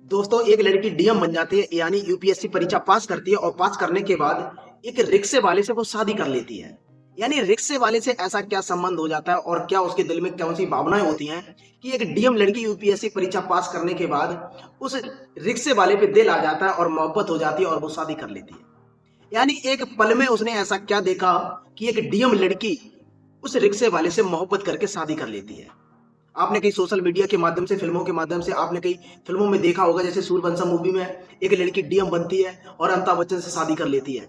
दोस्तों, एक लड़की डीएम बन जाती है, यानी यूपीएससी परीक्षा पास करती है और पास करने के बाद एक रिक्शे वाले से वो शादी कर लेती है। यानी रिक्शे वाले से ऐसा क्या संबंध हो जाता है और क्या उसके दिल में कौन सी भावनाएं होती हैं कि एक डीएम लड़की यूपीएससी परीक्षा पास करने के बाद उस रिक्शे वाले पे दिल आ जाता है और मोहब्बत हो जाती है और वो शादी कर लेती है। यानी एक पल में उसने ऐसा क्या देखा कि एक डीएम लड़की उस रिक्शे वाले से मोहब्बत करके शादी कर लेती है। आपने कहीं सोशल मीडिया के माध्यम से, फिल्मों के माध्यम से आपने कई फिल्मों में देखा होगा, जैसे सूर्यवंशम मूवी में एक लड़की डीएम बनती है और अमिताभ बच्चन से शादी कर लेती है।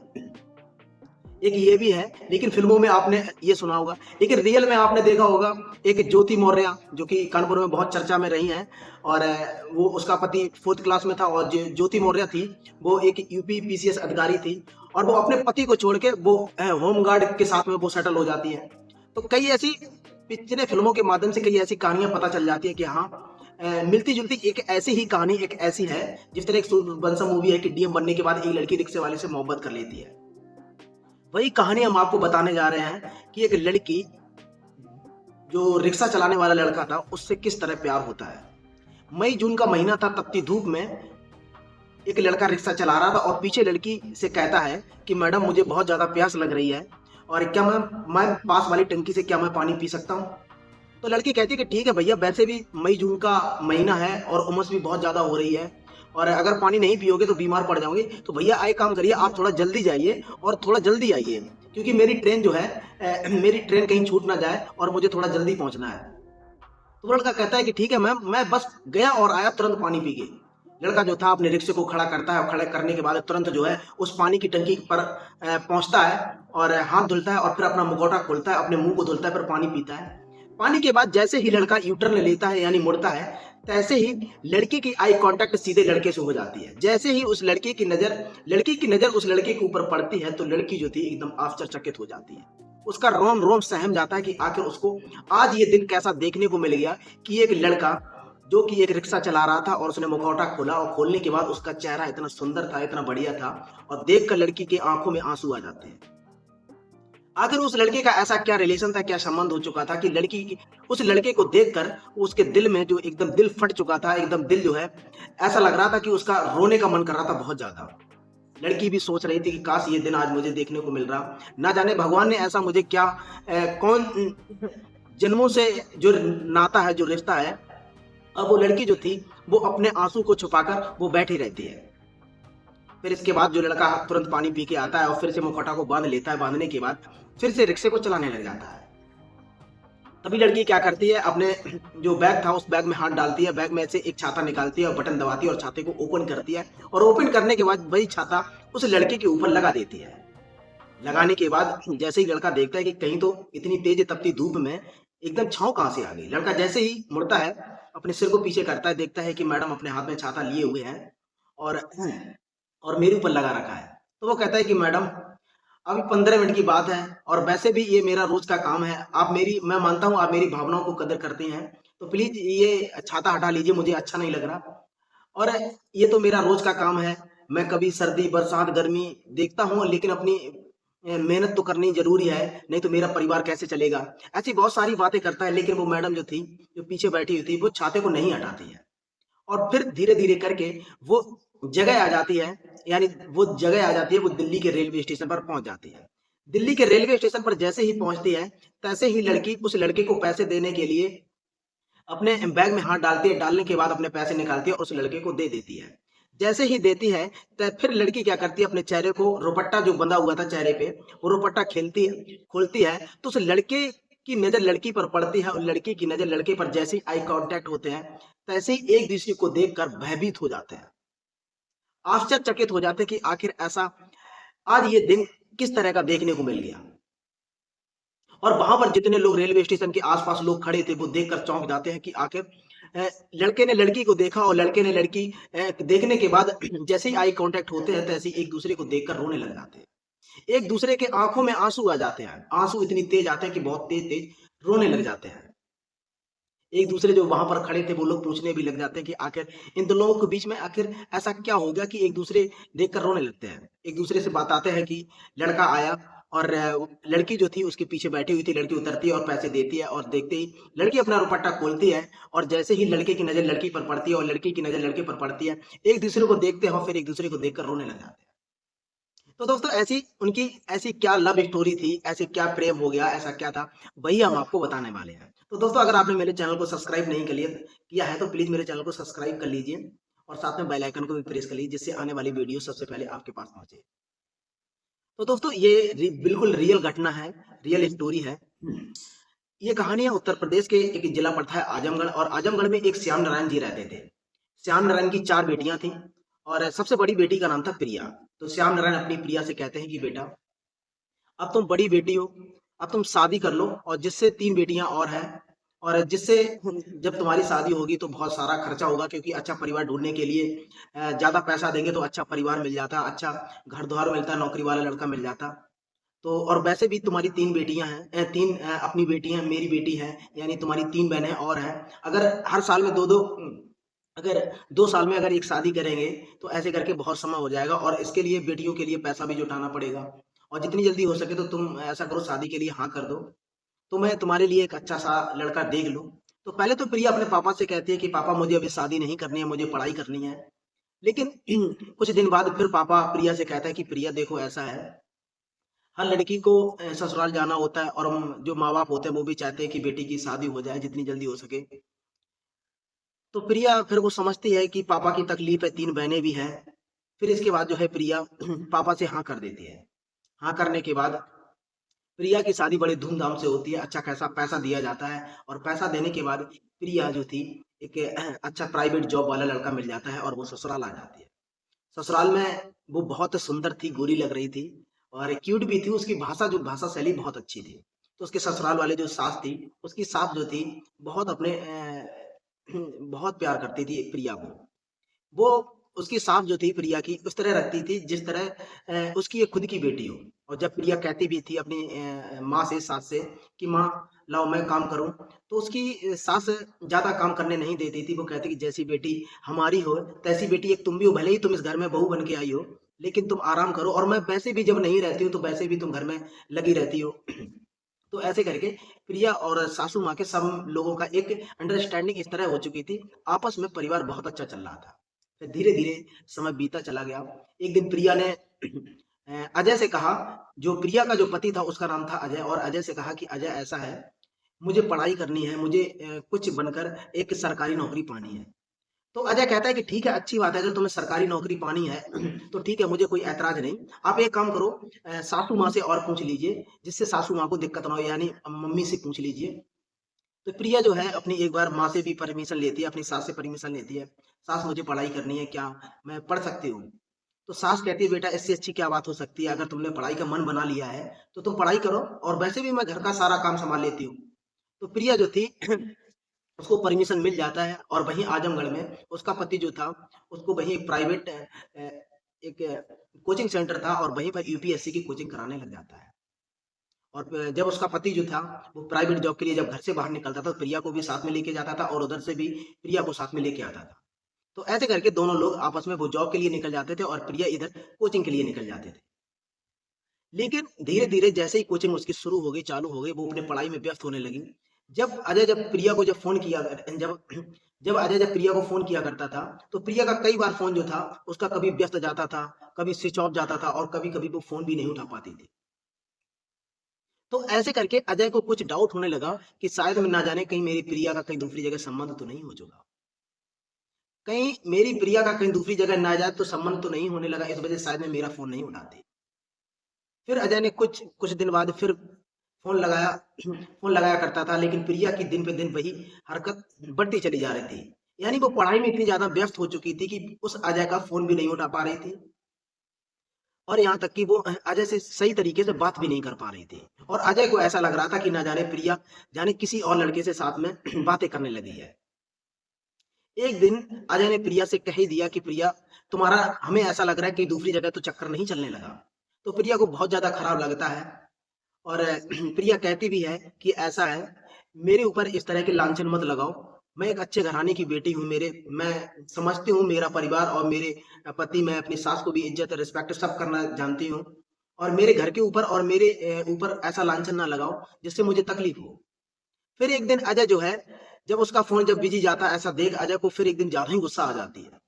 एक ये भी है, लेकिन फिल्मों में आपने ये सुना होगा, लेकिन रियल में आपने देखा होगा एक ज्योति मौर्य जो कि कानपुर में बहुत चर्चा में रही हैं। और वो उसका पति फोर्थ क्लास में था और ज्योति मौर्य थी, वो एक यूपी पीसीएस अधिकारी थी और वो अपने पति को छोड़ के वो होमगार्ड के साथ में वो सेटल हो जाती है। तो कई ऐसी पिक्चरें, फिल्मों के माध्यम से कई ऐसी कहानियां पता चल जाती है कि हाँ, मिलती जुलती एक ऐसी ही कहानी एक ऐसी है। जिस तरह एक सूर्यवंशम मूवी है कि डीएम बनने के बाद एक लड़की रिक्शे वाले से मोहब्बत कर लेती है, वही कहानी हम आपको बताने जा रहे हैं कि एक लड़की जो रिक्शा चलाने वाला लड़का था उससे किस तरह प्यार होता है। मई जून का महीना था, तपती धूप में एक लड़का रिक्शा चला रहा था और पीछे लड़की से कहता है कि मैडम, मुझे बहुत ज्यादा प्यास लग रही है और क्या मैं पास वाली टंकी से क्या मैं पानी पी सकता हूँ। तो लड़की कहती है कि ठीक है भैया, वैसे भी मई जून का महीना है और उमस भी बहुत ज्यादा हो रही है और अगर पानी नहीं पियोगे तो बीमार पड़ जाओगे, तो भैया एक काम करिए, आप थोड़ा जल्दी जाइए और थोड़ा जल्दी आइए, क्योंकि मेरी ट्रेन जो है, मेरी ट्रेन कहीं छूट ना जाए और मुझे थोड़ा जल्दी पहुंचना है। तो लड़का कहता है कि ठीक है मैम, मैं बस गया और आया तुरंत पानी पी के। लड़का जो था अपने रिक्शे को खड़ा करता है और खड़े करने के बाद तुरंत जो है उस पानी की टंकी पर पहुंचता है और हाथ धुलता है और फिर अपना मुखौटा खोलता है, अपने मुंह को धुलता है, फिर पानी पीता है। पानी के बाद जैसे ही लड़का यू टर्न लेता है यानी मुड़ता है, तैसे ही लड़की की आई कांटेक्ट सीधे लड़के से हो जाती है। जैसे ही उस लड़की की नजर उस लड़के के ऊपर पड़ती है तो लड़की जो थी एकदम आश्चर्यचकित हो जाती है। उसका रोम रोम सहम जाता है कि आखिर उसको आज ये दिन कैसा देखने को मिल गया कि एक लड़का जो कि एक रिक्शा चला रहा था और उसने मुखौटा खोला और खोलने के बाद उसका चेहरा इतना सुंदर था, इतना बढ़िया था, और देखकर लड़की की आंखों में आंसू आ जाते हैं। आखिर उस लड़के का ऐसा क्या रिलेशन था, क्या संबंध हो चुका था कि उस लड़के को देखकर उसके दिल में जो एकदम दिल फट चुका था, एकदम दिल जो है ऐसा लग रहा था कि उसका रोने का मन कर रहा था बहुत ज्यादा। लड़की भी सोच रही थी कि काश ये दिन आज मुझे देखने को मिल रहा, ना जाने भगवान ने ऐसा मुझे क्या कौन जन्मों से जो नाता है, जो रिश्ता है। अब वो लड़की जो थी वो अपने आंसू को छुपाकर वो बैठी रहती है। फिर इसके बाद जो लड़का तुरंत पानी पी के आता है और फिर से मुखौटा को बांध लेता है, बांधने के बाद फिर से रिक्शे को चलाने लग जाता है। तभी लड़की क्या करती है, अपने जो बैग था उस बैग में हाथ डालती है, बैग में से एक छाता निकालती है और बटन दबाती है और छाते को ओपन करती है और ओपन करने के बाद वही छाता उस लड़के के ऊपर लगा देती है। लगाने के बाद जैसे ही लड़का देखता है कि कहीं तो इतनी तेज तपती धूप में एकदम छांव कहां से आ गई, लड़का जैसे ही मुड़ता है, अपने सिर को पीछे करता है, देखता है कि मैडम अपने हाथ में छाता लिए हुए हैं और मेरे ऊपर लगा रखा है। तो वो कहता है कि मैडम, अभी 15 मिनट की बात है और वैसे भी ये मेरा रोज का काम है, मैं मानता हूँ आप मेरी भावनाओं को कदर करते हैं, तो प्लीज ये छाता हटा लीजिए, मुझे अच्छा नहीं लग रहा। और ये तो मेरा रोज का काम है, मैं कभी सर्दी बरसात गर्मी देखता हूँ, लेकिन अपनी मेहनत तो करनी जरूरी है, नहीं तो मेरा परिवार कैसे चलेगा। ऐसी बहुत सारी बातें करता है, लेकिन वो मैडम जो थी, जो पीछे बैठी हुई थी, वो छाते को नहीं हटाती है और फिर धीरे धीरे करके वो जगह आ जाती है, यानी वो जगह आ जाती है, वो दिल्ली के रेलवे स्टेशन पर पहुंच जाती है। दिल्ली के रेलवे स्टेशन पर जैसे ही पहुंचती है, तैसे ही लड़की उस लड़के को पैसे देने के लिए अपने बैग में हाथ डालती है, डालने के बाद अपने पैसे निकालती है और उस लड़के को दे देती है। जैसे ही देती है, तो फिर लड़की क्या करती है, अपने चेहरे को रुपट्टा जो बंधा हुआ था चेहरे पे, वो रुपट्टा खेलती है, खोलती है, तो उस लड़के की नजर लड़की पर पड़ती है और लड़की की नजर लड़के पर। जैसे ही आई कांटेक्ट होते हैं, तैसे ही एक दूसरे को देखकर भयभीत हो जाते हैं, आश्चर्यचकित हो जाते हैं कि आखिर ऐसा आज ये दिन किस तरह का देखने को मिल गया। और वहां पर जितने लोग रेलवे स्टेशन के आसपास लोग खड़े थे, वो देखकर चौंक जाते हैं कि आखिर अ, लड़के ने लड़की को देखा और लड़के ने लड़की देखने के बाद जैसे ही आई कांटेक्ट होते हैं, तैसे ही एक दूसरे को देखकर रोने लग जाते हैं। एक दूसरे के आंखों में आंसू आ जाते हैं, आंसू इतनी तेज आते हैं कि बहुत तेज तेज रोने लग जाते हैं। एक दूसरे जो वहां पर खड़े थे वो लोग पूछने भी लग जाते हैं कि आखिर इन दो लोगों के बीच में आखिर ऐसा क्या हो गया कि एक दूसरे देखकर रोने लगते हैं। एक दूसरे से बताते हैं कि लड़का आया और लड़की जो थी उसके पीछे बैठी हुई थी, लड़की उतरती है और पैसे देती है और देखते ही लड़की अपना दुपट्टा खोलती है और जैसे ही लड़के की नज़र लड़की पर पड़ती है और लड़की की नज़र लड़के पर पड़ती है, एक-दूसरे को देखते हैं और फिर एक-दूसरे को देखकर रोने लग जाते हैं। तो दोस्तों ऐसी उनकी ऐसी क्या लव स्टोरी थी, ऐसे क्या प्रेम हो गया, ऐसा क्या था, वही हम आपको बताने वाले हैं। तो दोस्तों अगर आपने मेरे चैनल को सब्सक्राइब नहीं किया है तो प्लीज़ मेरे चैनल को सब्सक्राइब कर लीजिए और साथ में बेल आइकन को भी प्रेस कर लीजिए जिससे आने वाली वीडियो सबसे पहले आपके पास पहुँचे। तो दोस्तों ये बिल्कुल रियल घटना है, रियल स्टोरी है। ये कहानी है उत्तर प्रदेश के एक जिला पड़ता है आजमगढ़ और आजमगढ़ में एक श्याम नारायण जी रहते थे। श्याम नारायण की 4 बेटियां थीं और सबसे बड़ी बेटी का नाम था प्रिया। तो श्याम नारायण अपनी प्रिया से कहते हैं कि बेटा अब तुम बड़ी बेटी हो, अब तुम शादी कर लो और जिससे 3 बेटियां और हैं और जिससे जब तुम्हारी शादी होगी तो बहुत सारा खर्चा होगा क्योंकि अच्छा परिवार ढूँढने के लिए ज़्यादा पैसा देंगे तो अच्छा परिवार मिल जाता, अच्छा घर-द्वार मिलता, नौकरी वाला लड़का मिल जाता। तो और वैसे भी तुम्हारी 3 बेटियाँ हैं 3 अपनी बेटी हैं, मेरी बेटी है, यानी तुम्हारी 3 बहनें और हैं। अगर हर साल में 2-2 अगर 2 साल में अगर एक शादी करेंगे, तो ऐसे करके बहुत समय हो जाएगा और इसके लिए बेटियों के लिए पैसा भी जुटाना पड़ेगा और जितनी जल्दी हो सके तो तुम ऐसा करो शादी के लिए हाँ कर दो, तो मैं तुम्हारे लिए एक अच्छा-सा लड़का देख लूँ। तो पहले तो प्रिया अपने पापा से कहती है कि पापा मुझे अभी शादी नहीं करनी है, मुझे पढ़ाई करनी है। लेकिन कुछ दिन बाद फिर पापा प्रिया से कहता है कि प्रिया देखो ऐसा है हर लड़की को ससुराल जाना होता है और हम जो माँ-बाप होते हैं वो भी चाहते हैं कि बेटी की शादी हो जाए जितनी जल्दी हो सके। तो प्रिया फिर वो समझती है कि पापा की तकलीफ है, 3 बहनें भी हैं। फिर इसके बाद जो है प्रिया पापा से हाँ कर देती है। हाँ करने के बाद प्रिया की शादी बड़े धूमधाम से होती है, अच्छा खासा पैसा दिया जाता है और पैसा देने के बाद प्रिया जो थी एक अच्छा प्राइवेट जॉब वाला लड़का मिल जाता है और वो ससुराल आ जाती है। ससुराल में वो बहुत सुंदर थी, गोरी लग रही थी और क्यूट भी थी, उसकी भाषा शैली बहुत अच्छी थी। तो उसके ससुराल वाले जो सास थी, उसकी सास जो थी बहुत अपने बहुत प्यार करती थी प्रिया को। वो उसकी सास जो थी प्रिया की उस तरह रखती थी जिस तरह उसकी एक खुद की बेटी हो और जब प्रिया कहती भी थी अपनी माँ से सास से कि माँ लाओ मैं काम करूं तो उसकी सास ज्यादा काम करने नहीं देती थी वो कहती कि जैसी बेटी हमारी हो तैसी बेटी एक तुम भी हो भले ही तुम इस घर में बहू बन के आई हो लेकिन तुम आराम करो और मैं वैसे भी जब नहीं रहती हूँ तो वैसे भी तुम घर में लगी रहती हो तो ऐसे करके प्रिया और सासू माँ के सब लोगों का एक अंडरस्टैंडिंग इस तरह हो चुकी थी आपस में परिवार बहुत अच्छा चल रहा था फिर धीरे-धीरे समय बीता चला गया। एक दिन प्रिया ने अजय से कहा, जो प्रिया का जो पति था उसका नाम था अजय और अजय से कहा कि अजय ऐसा है, मुझे पढ़ाई करनी है, मुझे कुछ बनकर एक सरकारी नौकरी पानी है। तो अजय कहता है कि ठीक है, अच्छी बात है, अगर तुम्हें सरकारी नौकरी पानी है, तो ठीक है, मुझे कोई ऐतराज़ नहीं। आप एक काम करो सासू माँ से और पूछ लीजिए, जिससे सासू माँ को दिक्कत ना हो, यानी मम्मी से पूछ लीजिए। तो प्रिया जो है अपनी एक बार माँ से भी परमिशन लेती है, अपनी सास से परमिशन लेती है। सास मुझे पढ़ाई करनी है, क्या मैं पढ़ सकती हूँ? तो सास कहती है बेटा इससे अच्छी क्या बात हो सकती है? अगर तुमने पढ़ाई का मन बना लिया है, तो तुम पढ़ाई करो और वैसे भी मैं घर का सारा काम सँभाल लेती हूँ। तो प्रिया जो थी उसको परमिशन मिल जाता है और वहीं आजमगढ़ में उसका पति जो था, उसको वहीं एक प्राइवेट एक कोचिंग सेंटर था और वहीं पर यूपीएससी की कोचिंग कराने लग जाता है। और जब उसका पति जो था वो प्राइवेट जॉब के लिए जब घर से बाहर निकलता था तो प्रिया को भी साथ में लेके जाता था और उधर से भी प्रिया को साथ में लेके आता था तो ऐसे करके दोनों लोग आपस में वो जॉब के लिए निकल जाते थे और प्रिया इधर कोचिंग के लिए निकल जाते थे लेकिन धीरे धीरे जैसे ही कोचिंग उसकी शुरू हो गई चालू हो गई वो अपने पढ़ाई में व्यस्त होने लगी जब प्रिया को जब फोन किया जब जब अजय जब प्रिया को फोन किया करता था तो प्रिया का कई बार फोन जो था उसका कभी व्यस्त जाता था कभी स्विच ऑफ जाता था और कभी कभी वो फोन भी नहीं उठा पाती थी तो ऐसे करके अजय को कुछ डाउट होने लगा कि शायद मैं ना जाने कहीं मेरी प्रिया का कहीं दूसरी जगह संबंध तो नहीं हो चुका कहीं मेरी प्रिया का कहीं दूसरी जगह ना जाए तो संबंध तो नहीं होने लगा इस वजह से शायद मैं मेरा फोन नहीं उठाती फिर अजय ने कुछ कुछ दिन बाद फिर फोन लगाया फोन लगाया करता था लेकिन प्रिया की दिन पे दिन वही हरकत बढ़ती चली जा रही थी यानी वो पढ़ाई में इतनी ज्यादा व्यस्त हो चुकी थी कि उस अजय का फोन भी नहीं उठा पा रही थी और यहाँ तक कि वो अजय से सही तरीके से बात भी नहीं कर पा रही थी और अजय को ऐसा लग रहा था कि ना जाने प्रिया जाने किसी और लड़के से साथ में बातें करने लगी है एक दिन अजय ने प्रिया से कह ही दिया कि प्रिया तुम्हारा हमें ऐसा लग रहा है कि दूसरी जगह तो चक्कर नहीं चलने लगा तो प्रिया को बहुत ज्यादा खराब लगता है और प्रिया कहती भी है कि ऐसा है मेरे ऊपर इस तरह के लांछन मत लगाओ मैं एक अच्छे घराने की बेटी हूँ मेरे मैं समझती हूँ मेरा परिवार और मेरे पति मैं अपनी सास को भी इज्जत रिस्पेक्ट सब करना जानती हूँ और मेरे घर के ऊपर और मेरे ऊपर ऐसा लांछन ना लगाओ जिससे मुझे तकलीफ हो। फिर एक दिन अजय जो है, जब उसका फोन जब बिजी जाता है, ऐसा देख अजय को फिर एक दिन ज्यादा ही गुस्सा आ जाती है।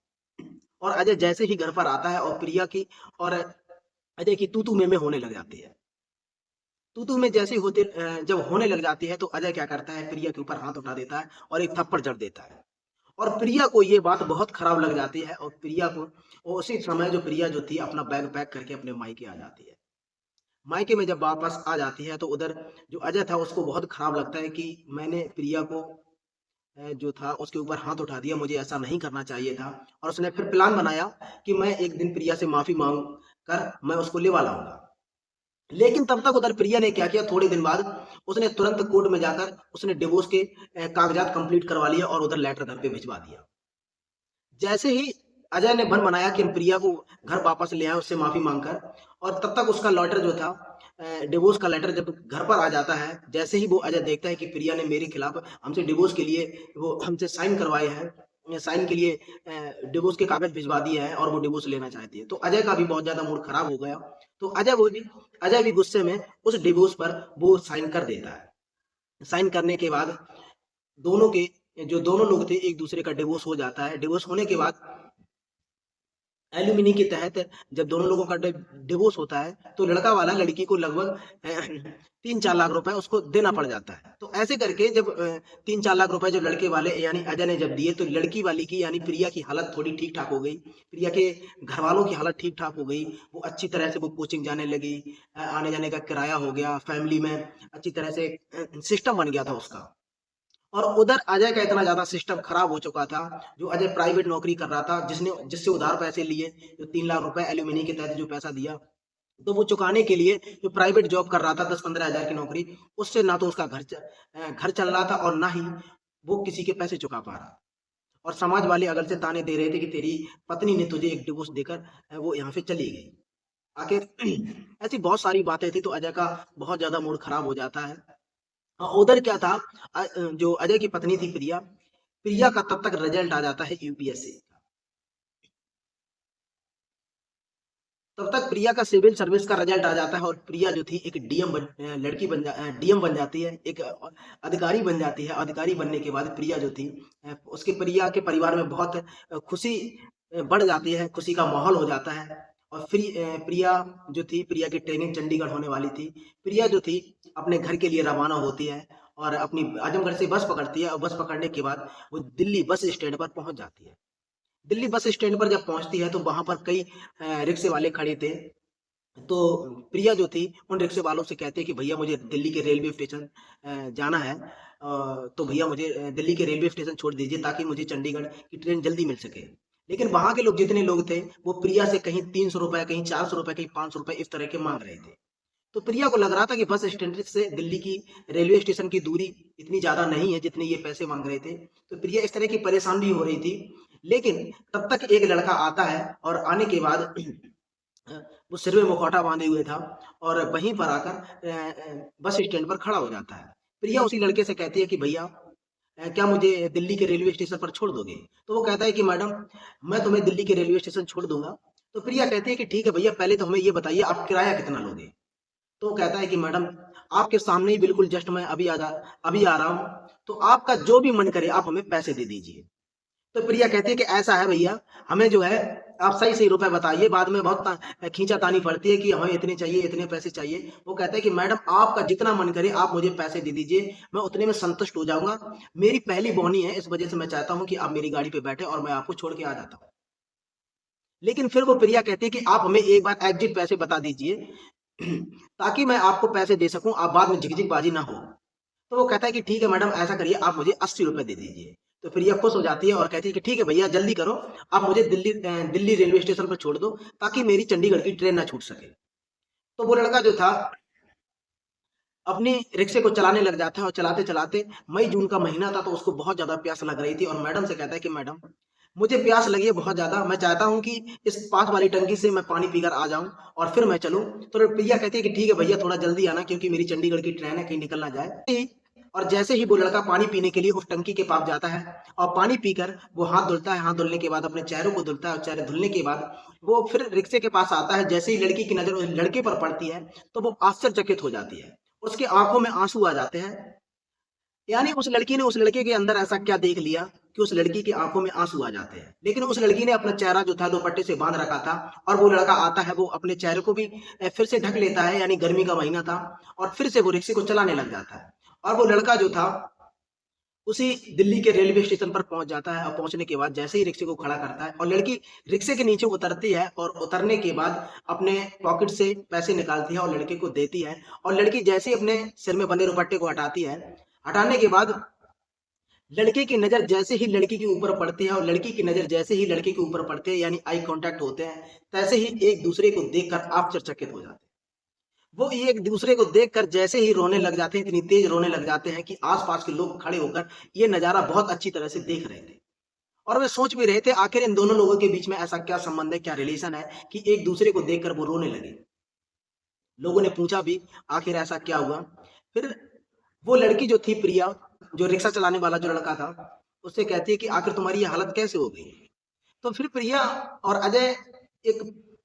और अजय जैसे ही घर पर आता है और प्रिया की और अजय की तू में होने लग जाती है। तू में जैसे ही जब होने लग जाती है तो अजय क्या करता है, प्रिया के ऊपर हाथ उठा देता है और एक थप्पड़ जड़ देता है। और प्रिया को ये बात बहुत खराब लग जाती है और प्रिया को उसी समय जो प्रिया जो थी अपना बैग पैक करके अपने मायके आ जाती है। मायके में जब वापस आ जाती है तो उधर जो अजय था उसको बहुत खराब लगता है कि मैंने प्रिया को जो था उसके ऊपर हाथ उठा दिया, मुझे ऐसा नहीं करना चाहिए था। और उसने फिर प्लान बनाया कि मैं एक दिन प्रिया से माफी मांग कर मैं उसको लेवा लाऊंगा। लेकिन तब तक उधर प्रिया ने क्या किया, थोड़े दिन बाद उसने तुरंत कोर्ट में जाकर उसने डिवोर्स के कागजात कंप्लीट करवा लिए और उधर लेटर घर पे भिजवा दिया। जैसे ही अजय ने मन बनाया कि हम प्रिया को घर वापस ले आए उससे माफी मांगकर, और तब तक उसका लेटर जो था डिवोर्स का लेटर जब घर पर आ जाता है, जैसे ही वो अजय देखता है कि प्रिया ने मेरे खिलाफ हमसे डिवोर्स के लिए वो हमसे साइन करवाए हैं, साइन के लिए डिवोर्स के कागज भिजवा दिए हैं और वो डिवोर्स लेना चाहती है, तो अजय का भी बहुत ज्यादा मूड खराब हो गया। तो अजय भी गुस्से में उस डिवोर्स पर वो साइन कर देता है। साइन करने के बाद दोनों के जो दोनों लोग थे एक दूसरे का डिवोर्स हो जाता है। डिवोर्स होने के बाद एल्यूमिनी के तहत जब दोनों लोगों का डिवोर्स होता है तो लड़का वाला लड़की को लगभग 3-4 लाख रुपए उसको देना पड़ जाता है। तो ऐसे करके जब 3-4 लाख रुपए जब लड़के वाले यानी अजय ने जब दिए तो लड़की वाली की यानी प्रिया की हालत थोड़ी ठीक ठाक हो गई। प्रिया के घर वालों की हालत ठीक ठाक हो गई। वो अच्छी तरह से वो कोचिंग जाने लगी, आने जाने का किराया हो गया, फैमिली में अच्छी तरह से सिस्टम बन गया था उसका। और उधर अजय का इतना ज्यादा सिस्टम खराब हो चुका था, जो अजय प्राइवेट नौकरी कर रहा था, जिससे उधार पैसे लिए, जो 3 लाख रुपए एल्यूमिनी के तहत जो पैसा दिया, तो वो चुकाने के लिए जो प्राइवेट जॉब कर रहा था 10-15 हजार की नौकरी, उससे ना तो उसका घर चल रहा था और ना ही वो किसी के पैसे चुका पा रहा। और समाज वाले अगल से ताने दे रहे थे कि तेरी पत्नी ने तुझे एक डिवोर्स देकर वो यहाँ से चली गई। आखिर ऐसी बहुत सारी बातें थी तो अजय का बहुत ज्यादा मूड खराब हो जाता है। उधर क्या था, जो अजय की पत्नी थी प्रिया, प्रिया का तब तक रिजल्ट आ जाता है यूपीएससी। तब तक प्रिया का सिविल सर्विस का रिजल्ट आ जाता है और प्रिया जो थी एक डीएम बन जाती है, एक अधिकारी बन जाती है। अधिकारी बनने के बाद प्रिया जो थी उसके प्रिया के परिवार में बहुत खुशी बढ़ जाती है, खुशी का माहौल हो जाता है। और फिर प्रिया जो थी, प्रिया की ट्रेनिंग चंडीगढ़ होने वाली थी। प्रिया जो थी अपने घर के लिए रवाना होती है और अपनी आजमगढ़ से बस पकड़ती है और बस पकड़ने के बाद वो दिल्ली बस स्टैंड पर पहुंच जाती है। दिल्ली बस स्टैंड पर जब पहुंचती है तो वहां पर कई रिक्शे वाले खड़े थे। तो प्रिया जो थी उन रिक्शे वालों से कहती है कि भैया मुझे दिल्ली के रेलवे स्टेशन जाना है, तो भैया मुझे दिल्ली के रेलवे स्टेशन छोड़ दीजिए ताकि मुझे चंडीगढ़ की ट्रेन जल्दी मिल सके। लेकिन वहां के लोग जितने लोग थे वो प्रिया से कहीं 300 रुपए, कहीं 400 रुपए, कहीं 500 रुपए इस तरह के मांग रहे थे। तो प्रिया को लग रहा था कि बस स्टैंड से दिल्ली की रेलवे स्टेशन की दूरी इतनी ज्यादा नहीं है जितने ये पैसे मांग रहे थे। तो प्रिया इस तरह की परेशान भी हो रही थी। लेकिन तब तक एक लड़का आता है और आने के बाद वो सिर में मुखौटा बांधे हुए था और वहीं पर आकर बस स्टैंड पर खड़ा हो जाता है। प्रिया उसी लड़के से कहती है कि भैया क्या मुझे दिल्ली के रेलवे स्टेशन पर छोड़ दोगे? तो वो कहता है कि मैडम मैं तुम्हें दिल्ली के रेलवे स्टेशन छोड़ दूंगा। तो प्रिया कहती है कि ठीक है भैया, पहले तो हमें ये बताइए आप किराया कितना लोगे? तो कहता है कि मैडम आपके सामने ही बिल्कुल जस्ट मैं अभी आ रहा हूँ, तो आपका जो भी मन करे आप हमें पैसे दे दीजिए। तो प्रिया कहती है कि ऐसा है भैया, हमें जो है आप सही सही रुपए बताइए, बाद में बहुत खींचातानी पड़ती है कि हमें इतने चाहिए, इतने पैसे चाहिए। वो कहता है कि मैडम आपका जितना मन करे आप मुझे पैसे दे दीजिए, मैं उतने में संतुष्ट हो जाऊंगा। मेरी पहली बोनी है, इस वजह से मैं चाहता हूँ कि आप मेरी गाड़ी पे बैठे और मैं आपको छोड़ के आ जाता हूँ। लेकिन फिर वो प्रिया कहती है कि आप हमें एक बार एग्जिट पैसे बता दीजिए ताकि मैं आपको पैसे दे सकूं, आप बाद में झिकझिकबाजी ना हो। तो वो कहता है कि ठीक है मैडम, ऐसा करिए आप मुझे 80 रुपए दे दीजिए। तो प्रिया खुश हो जाती है और कहती है कि ठीक है भैया जल्दी करो, आप मुझे दिल्ली रेलवे स्टेशन पर छोड़ दो ताकि मेरी चंडीगढ़ की ट्रेन ना छूट सके। तो वो लड़का जो था अपनी रिक्शे को चलाने लग जाता है और चलाते चलाते मई जून का महीना था तो उसको बहुत ज्यादा प्यास लग रही थी और मैडम से कहता है कि मैडम मुझे प्यास लगी है बहुत ज्यादा, मैं चाहता हूँ कि इस पास वाली टंकी से मैं पानी पीकर आ जाऊं और फिर मैं चलूं। तो प्रिया कहती है कि ठीक है भैया थोड़ा जल्दी आना क्योंकि मेरी चंडीगढ़ की ट्रेन है, कहीं निकल ना जाए। और जैसे ही वो लड़का पानी पीने के लिए उस टंकी के पास जाता है और पानी पीकर वो हाथ धुलता है, हाथ धुलने के बाद अपने चेहरे को धुलता है और चेहरे धुलने के बाद वो फिर रिक्शे के पास आता है। जैसे ही लड़की की नजर उस लड़के पर पड़ती है तो वो आश्चर्यचकित हो जाती है, उसकी आंखों में आंसू आ जाते हैं। यानी उस लड़की ने उस लड़के के अंदर ऐसा क्या देख लिया कि उस लड़की की आंखों में आंसू आ जाते हैं। लेकिन उस लड़की ने अपना चेहरा जो था दुपट्टे से बांध रखा था और वो लड़का आता है, वो अपने चेहरे को भी फिर से ढक लेता है, यानी गर्मी का महीना था, और फिर से वो रिक्शे को चलाने लग जाता है। और वो लड़का जो था उसी दिल्ली के रेलवे स्टेशन पर पहुंच जाता है और पहुंचने के बाद जैसे ही रिक्शे को खड़ा करता है और लड़की रिक्शे के नीचे उतरती है और उतरने के बाद अपने पॉकेट से पैसे निकालती है और लड़के को देती है। और लड़की जैसे ही अपने सिर में बंधे दुपट्टे को हटाती है, हटाने के बाद लड़के की नजर जैसे ही लड़की के ऊपर पड़ती है और लड़की की नजर जैसे ही लड़के के ऊपर पड़ते हैं, यानी आई कांटेक्ट होते हैं, तैसे ही एक दूसरे को देखकर आश्चर्यचकित हो जाते हैं। वो एक दूसरे को देखकर जैसे ही रोने लग जाते हैं, इतनी तेज रोने लग जाते हैं कि आसपास के लोग खड़े होकर ये नजारा बहुत अच्छी तरह से देख रहे थे। और वे सोच भी रहे थे आखिर इन दोनों लोगों के बीच में ऐसा क्या संबंध है, क्या रिलेशन है कि एक दूसरे को देखकर वो रोने लगे। लोगों ने पूछा भी आखिर ऐसा क्या हुआ। फिर वो लड़की जो थी प्रिया, जो रिक्शा चलाने वाला जो लड़का था, उससे कहती है कि आखिर तुम्हारी ये हालत कैसे हो गई। तो फिर प्रिया और अजय एक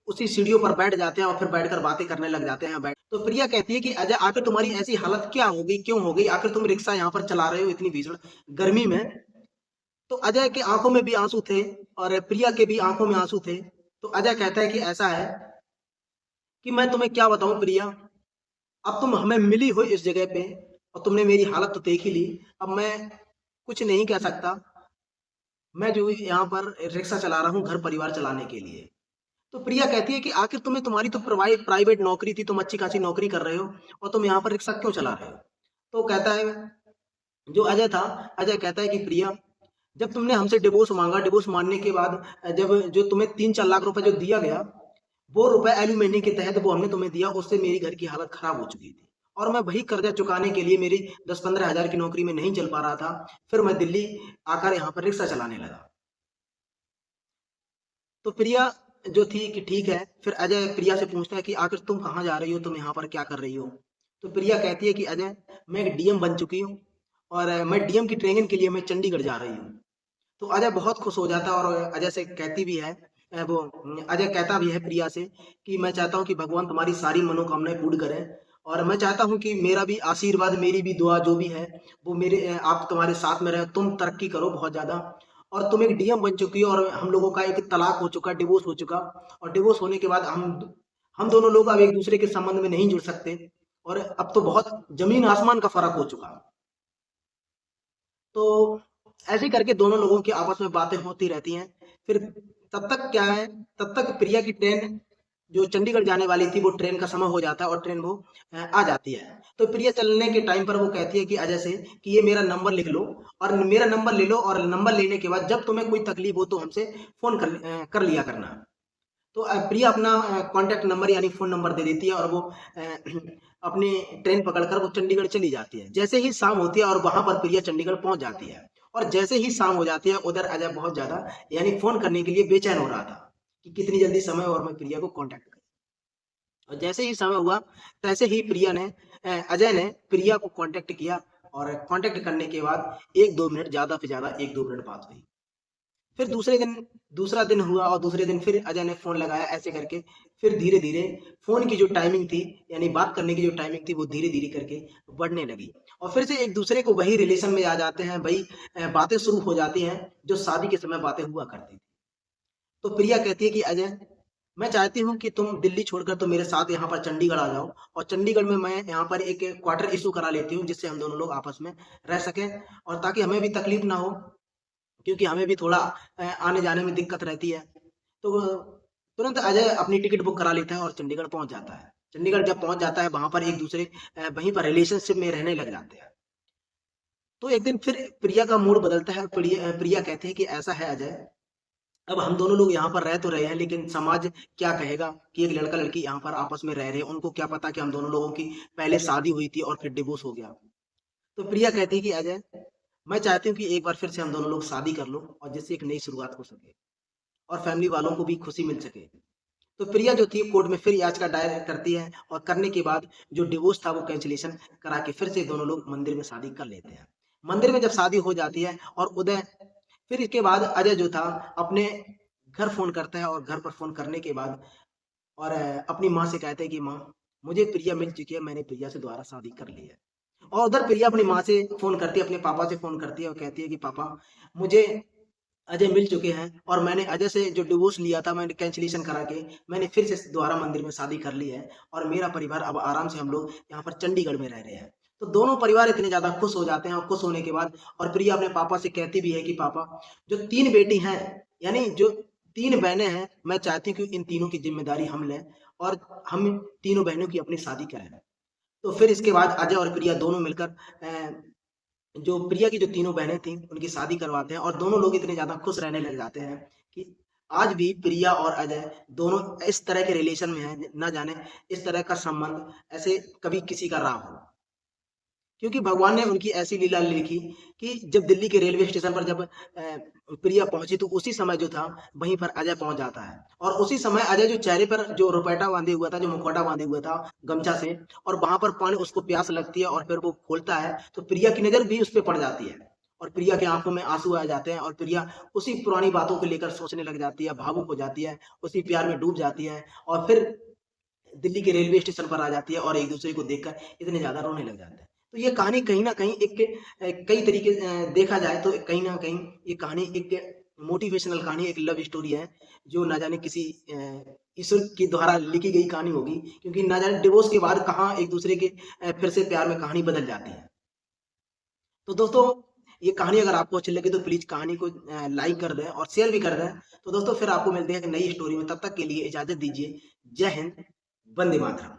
उसी सीढ़ियों पर बैठ जाते हैं और फिर बैठकर बातें करने लग जाते हैं। बैठ तो प्रिया कहती है कि अजय आखिर तुम्हारी ऐसी हालत क्या हो गई, क्यों हो गई, आखिर तुम रिक्शा यहाँ पर चला रहे हो इतनी भीषण गर्मी में। तो अजय के आंखों में भी आंसू थे और प्रिया के भी आंखों में आंसू थे। तो अजय कहता है कि ऐसा है कि मैं तुम्हें क्या बताऊं प्रिया, अब तुम हमें मिली हो इस जगह पे और तुमने मेरी हालत तो देख ही ली। अब मैं कुछ नहीं कह सकता, मैं जो यहाँ पर रिक्शा चला रहा हूँ घर परिवार चलाने के लिए। तो प्रिया कहती है कि आखिर तुम्हें, तुम्हारी तो प्राइवेट नौकरी थी, तुम अच्छी खासी नौकरी कर रहे हो और तुम यहाँ पर रिक्शा क्यों चला रहे हो। तो कहता है, जो अजय था, अजय कहता है कि प्रिया, जब तुमने हमसे डिवोर्स मांगा, डिवोर्स मांगने के बाद जब जो तुम्हें 3-4 लाख रुपए जो दिया गया, वो रुपए एल्यूमिनी के तहत वो हमने तुम्हें दिया, उससे मेरी घर की हालत खराब हो चुकी थी और मैं वही कर्जा चुकाने के लिए मेरी 10-15 हजार की नौकरी में नहीं चल पा रहा था। फिर मैं दिल्ली आकर यहाँ पर रिक्शा चलाने लगा। तो प्रिया जो थी कि ठीक है। फिर अजय प्रिया से पूछता है कि आखिर तुम कहाँ जा रही हो, तुम यहाँ पर क्या कर रही हो। तो प्रिया कहती है कि अजय, मैं एक डीएम बन चुकी हूँ और मैं डीएम की ट्रेनिंग के लिए मैं चंडीगढ़ जा रही हूँ। तो अजय बहुत खुश हो जाता है और अजय से कहती भी है, अजय कहता भी है प्रिया से कि मैं चाहता हूँ कि भगवान तुम्हारी सारी मनोकामनाएं पूर्ण करें और मैं चाहता हूँ कि मेरा भी आशीर्वाद, मेरी भी दुआ जो भी है वो मेरे आप तुम्हारे साथ में रहे, तुम तरक्की करो बहुत ज्यादा। और तुम एक डीएम बन चुकी हो और हम लोगों का एक तलाक हो चुका, डिवोर्स हो चुका, और डिवोर्स होने के बाद हम दोनों लोग अब एक दूसरे के संबंध में नहीं जुड़ सकते और अब तो बहुत जमीन आसमान का फर्क हो चुका। तो ऐसे करके दोनों लोगों की आपस में बातें होती रहती हैं। फिर तब तक क्या है, तब तक प्रिया की ट्रेन जो चंडीगढ़ जाने वाली थी, वो ट्रेन का समय हो जाता है और ट्रेन वो आ जाती है। तो प्रिया चलने के टाइम पर वो कहती है कि अजय से कि ये मेरा नंबर लिख लो और मेरा नंबर ले लो, और नंबर लेने के बाद जब तुम्हें कोई तकलीफ हो तो हमसे फोन कर लिया करना। तो प्रिया अपना कॉन्टैक्ट नंबर यानी फ़ोन नंबर दे देती है और वो अपनी ट्रेन पकड़कर वो चंडीगढ़ चली जाती है। जैसे ही शाम होती है और वहाँ पर प्रिया चंडीगढ़ पहुँच जाती है और जैसे ही शाम हो जाती है, उधर अजय बहुत ज़्यादा यानी फ़ोन करने के लिए बेचैन हो रहा था कि कितनी जल्दी समय हो और मैं प्रिया को कॉन्टैक्ट करूँ। और जैसे ही समय हुआ, तैसे ही अजय ने प्रिया को कॉन्टैक्ट किया और कॉन्टैक्ट करने के बाद 1-2 मिनट, ज़्यादा से ज़्यादा 1-2 मिनट बात हुई। फिर दूसरा दिन हुआ और दूसरे दिन फिर अजय ने फ़ोन लगाया, ऐसे करके फिर धीरे-धीरे फ़ोन की जो टाइमिंग थी, यानी बात करने की जो टाइमिंग थी, वो धीरे-धीरे करके बढ़ने लगी और फिर से एक दूसरे को वही रिलेशन में आ जाते हैं, वही बातें शुरू हो जाती हैं, जो शादी के समय बातें हुआ करती थी। तो प्रिया कहती है कि अजय, मैं चाहती हूँ कि तुम दिल्ली छोड़कर तुम मेरे साथ यहाँ पर चंडीगढ़ आ जाओ और चंडीगढ़ में मैं यहाँ पर एक क्वार्टर इश्यू करा लेती हूँ, जिससे हम दोनों लोग आपस में रह सकें और ताकि हमें भी तकलीफ ना हो, क्योंकि हमें भी थोड़ा आने-जाने में दिक्कत रहती है। तो तुरंत अजय अपनी टिकट बुक करा लेता है और चंडीगढ़ पहुँच जाता है। चंडीगढ़ जब पहुँच जाता है, वहाँ पर एक-दूसरे वहीं पर रिलेशनशिप में रहने लग जाते हैं। तो एक दिन फिर प्रिया का मूड बदलता है। प्रिया कहते हैं कि ऐसा है अजय, अब हम दोनों लोग यहाँ पर रह तो रहे हैं, लेकिन समाज क्या कहेगा कि एक लड़का-लड़की यहाँ पर आपस में रह रहे हैं। उनको क्या पता कि हम दोनों लोगों की पहले शादी हुई थी और फिर डिवोर्स हो गया। तो प्रिया कहती है कि अजय, मैं चाहती हूँ कि एक बार फिर से हम दोनों लोग शादी कर लो और जिससे एक नई शुरुआत हो सके और फैमिली वालों को भी खुशी मिल सके। तो प्रिया जो थी कोर्ट में फिर याचिका दायर करती है और करने के बाद जो डिवोर्स था वो कैंसिलेशन करा के फिर से दोनों लोग मंदिर में शादी कर लेते हैं। मंदिर में जब शादी हो जाती है और उदय फिर इसके बाद अजय जो था अपने घर फोन करता है और घर पर फोन करने के बाद और अपनी माँ से कहते हैं कि माँ मुझे प्रिया मिल चुकी है, मैंने प्रिया से दोबारा शादी कर ली है। और उधर प्रिया अपनी माँ से फोन करती है, अपने पापा से फोन करती है और कहती है कि पापा मुझे अजय मिल चुके हैं और मैंने अजय से जो डिवोर्स लिया था मैंने कैंसिलेशन करा के मैंने फिर से दोबारा मंदिर में शादी कर ली है और मेरा परिवार अब आराम से हम लोग यहाँ पर चंडीगढ़ में रह रहे हैं। तो दोनों परिवार इतने ज्यादा खुश हो जाते हैं और खुश होने के बाद और प्रिया अपने पापा से कहती भी है कि पापा जो 3 बेटी हैं यानी जो 3 बहनें हैं मैं चाहती हूँ कि इन तीनों की जिम्मेदारी हम लें और हम तीनों बहनों की अपनी शादी करें। तो फिर इसके बाद अजय और प्रिया दोनों मिलकर जो प्रिया की जो तीनों बहनें थी उनकी शादी करवाते हैं और दोनों लोग इतने ज्यादा खुश रहने लग जाते हैं कि आज भी प्रिया और अजय दोनों इस तरह के रिलेशन में हैं, ना जाने इस तरह का संबंध ऐसे कभी किसी का रहा हो। क्योंकि भगवान ने उनकी ऐसी लीला लिखी कि जब दिल्ली के रेलवे स्टेशन पर जब प्रिया पहुंची तो उसी समय जो था वहीं पर अजय पहुंच जाता है और उसी समय अजय जो चेहरे पर जो रुपैटा बांधे हुआ था, जो मुखौटा बांधे हुआ था गमछा से, और वहां पर पानी उसको प्यास लगती है और फिर वो खोलता है तो प्रिया की नजर भी उस पर पड़ जाती है और प्रिया की आंखों में आंसू आ जाते हैं और प्रिया उसी पुरानी बातों को लेकर सोचने लग जाती है, भावुक हो जाती है, उसी प्यार में डूब जाती है और फिर दिल्ली के रेलवे स्टेशन पर आ जाती है और एक दूसरे को देखकर इतने ज्यादा रोने लग जाते हैं। तो ये कहानी कहीं ना कहीं एक कई तरीके देखा जाए तो कहीं ना कहीं ये कहानी एक मोटिवेशनल कहानी, एक लव स्टोरी है जो ना जाने किसी ईश्वर के द्वारा लिखी गई कहानी होगी, क्योंकि ना जाने डिवोर्स के बाद कहाँ एक दूसरे के फिर से प्यार में कहानी बदल जाती है। तो दोस्तों ये कहानी अगर आपको अच्छी लगी तो प्लीज कहानी को लाइक कर दें और शेयर भी कर दें। तो दोस्तों फिर आपको मिलते हैं एक नई स्टोरी में, तब तक के लिए इजाजत दीजिए। जय हिंद, वंदे मातरम।